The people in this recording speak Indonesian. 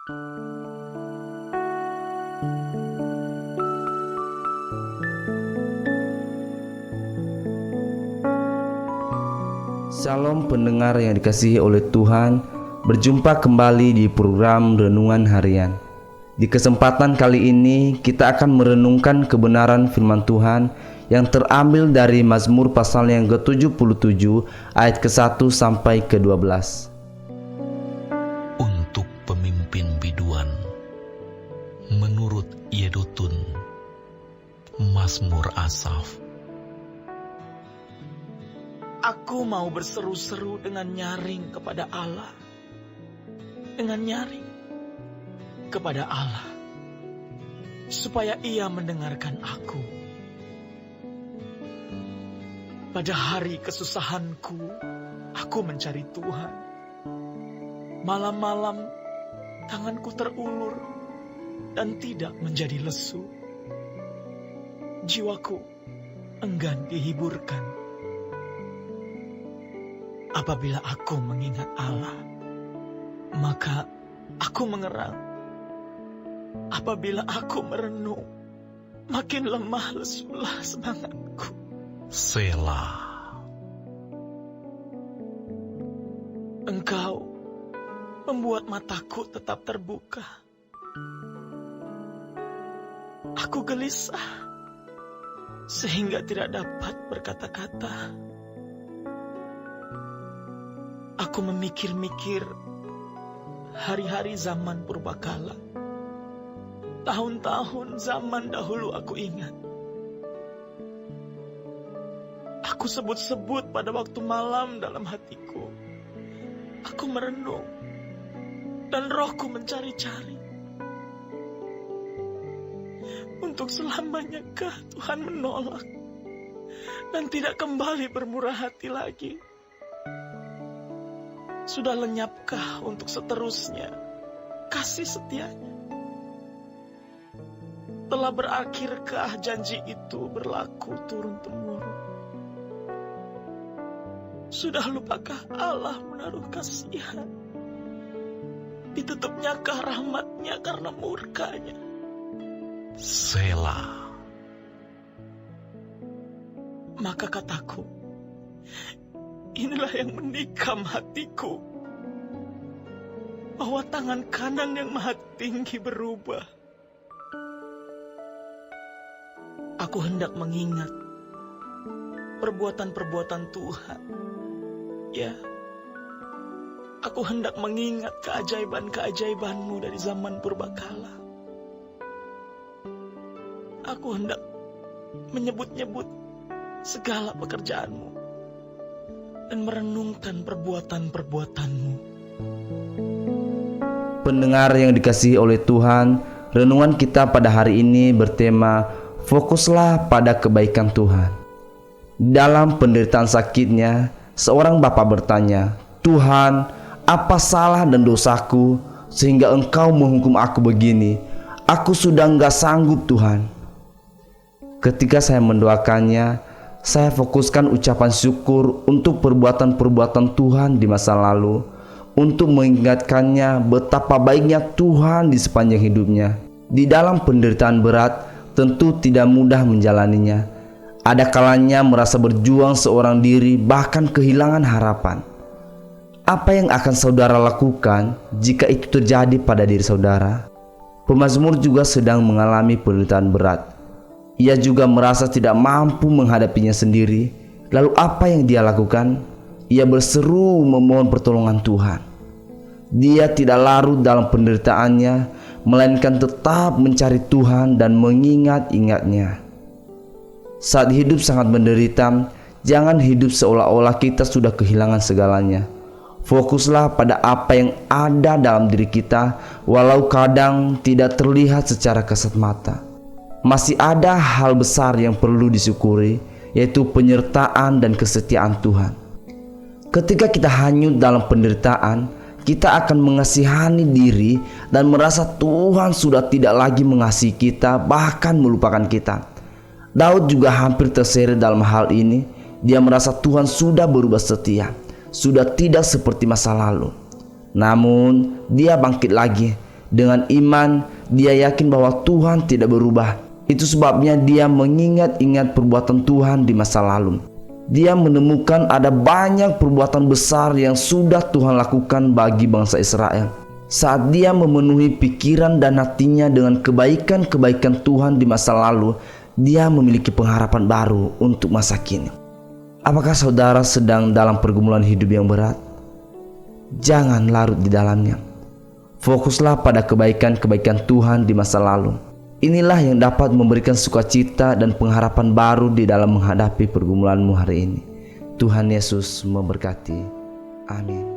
Shalom pendengar yang dikasihi oleh Tuhan, berjumpa kembali di program Renungan Harian. Di kesempatan kali ini kita akan merenungkan kebenaran firman Tuhan yang terambil dari Mazmur pasal yang ke-77 ayat ke-1 sampai ke-12. Untuk pemimpin biduan, menurut Yedutun, Mazmur Asaf. Aku mau berseru-seru dengan nyaring kepada Allah. Dengan nyaring kepada Allah, supaya Ia mendengarkan aku. Pada hari kesusahanku, aku mencari Tuhan. Malam-malam, tanganku terulur dan tidak menjadi lesu. Jiwaku enggan dihiburkan. Apabila aku mengingat Allah, maka aku mengerang. Apabila aku merenung, makin lemah lesulah semangatku. Selah. Engkau membuat mataku tetap terbuka. Aku gelisah, sehingga tidak dapat berkata-kata. Aku memikir-mikir hari-hari zaman purbakala. Tahun-tahun zaman dahulu aku ingat. Aku sebut-sebut pada waktu malam dalam hatiku. Aku merenung dan rohku mencari-cari. Untuk selamanyakah Tuhan menolak dan tidak kembali bermurah hati lagi? Sudah lenyapkah untuk seterusnya kasih setianya? Telah berakhirkah janji itu berlaku turun-temurun? Sudah lupakah Allah menaruh kasihan? Ditutupnyakah rahmatnya karena murkanya? Selah. Maka kataku, inilah yang menikam hatiku, bahwa tangan kanan yang maha tinggi berubah. Aku hendak mengingat perbuatan-perbuatan Tuhan. Ya, aku hendak mengingat keajaiban-keajaiban-Mu dari zaman purbakala. Aku hendak menyebut-nyebut segala pekerjaan-Mu dan merenungkan perbuatan-perbuatan-Mu. Pendengar yang dikasihi oleh Tuhan, renungan kita pada hari ini bertema fokuslah pada kebaikan Tuhan. Dalam penderitaan sakitnya, seorang bapak bertanya, "Tuhan, apa salah dan dosaku sehingga Engkau menghukum aku begini? Aku sudah enggak sanggup, Tuhan." Ketika saya mendoakannya, saya fokuskan ucapan syukur untuk perbuatan-perbuatan Tuhan di masa lalu, untuk mengingatkannya betapa baiknya Tuhan di sepanjang hidupnya. Di dalam penderitaan berat, tentu tidak mudah menjalaninya. Ada kalanya merasa berjuang seorang diri, bahkan kehilangan harapan. Apa yang akan saudara lakukan jika itu terjadi pada diri saudara? Pemazmur juga sedang mengalami penderitaan berat. Ia juga merasa tidak mampu menghadapinya sendiri. Lalu apa yang dia lakukan? Ia berseru memohon pertolongan Tuhan. Dia tidak larut dalam penderitaannya, melainkan tetap mencari Tuhan dan mengingat-ingatnya. Saat hidup sangat menderita, jangan hidup seolah-olah kita sudah kehilangan segalanya. Fokuslah pada apa yang ada dalam diri kita, walau kadang tidak terlihat secara kasat mata. Masih ada hal besar yang perlu disyukuri, yaitu penyertaan dan kesetiaan Tuhan. Ketika kita hanyut dalam penderitaan, kita akan mengasihani diri dan merasa Tuhan sudah tidak lagi mengasihi kita, bahkan melupakan kita. Daud juga hampir terseret dalam hal ini. Dia merasa Tuhan sudah berubah setia, sudah tidak seperti masa lalu. Namun dia bangkit lagi. Dengan iman, dia yakin bahwa Tuhan tidak berubah. Itu sebabnya dia mengingat-ingat perbuatan Tuhan di masa lalu. Dia menemukan ada banyak perbuatan besar yang sudah Tuhan lakukan bagi bangsa Israel. Saat dia memenuhi pikiran dan hatinya dengan kebaikan-kebaikan Tuhan di masa lalu, dia memiliki pengharapan baru untuk masa kini. Apakah saudara sedang dalam pergumulan hidup yang berat? Jangan larut di dalamnya. Fokuslah pada kebaikan-kebaikan Tuhan di masa lalu. Inilah yang dapat memberikan sukacita dan pengharapan baru di dalam menghadapi pergumulanmu hari ini. Tuhan Yesus memberkati. Amin.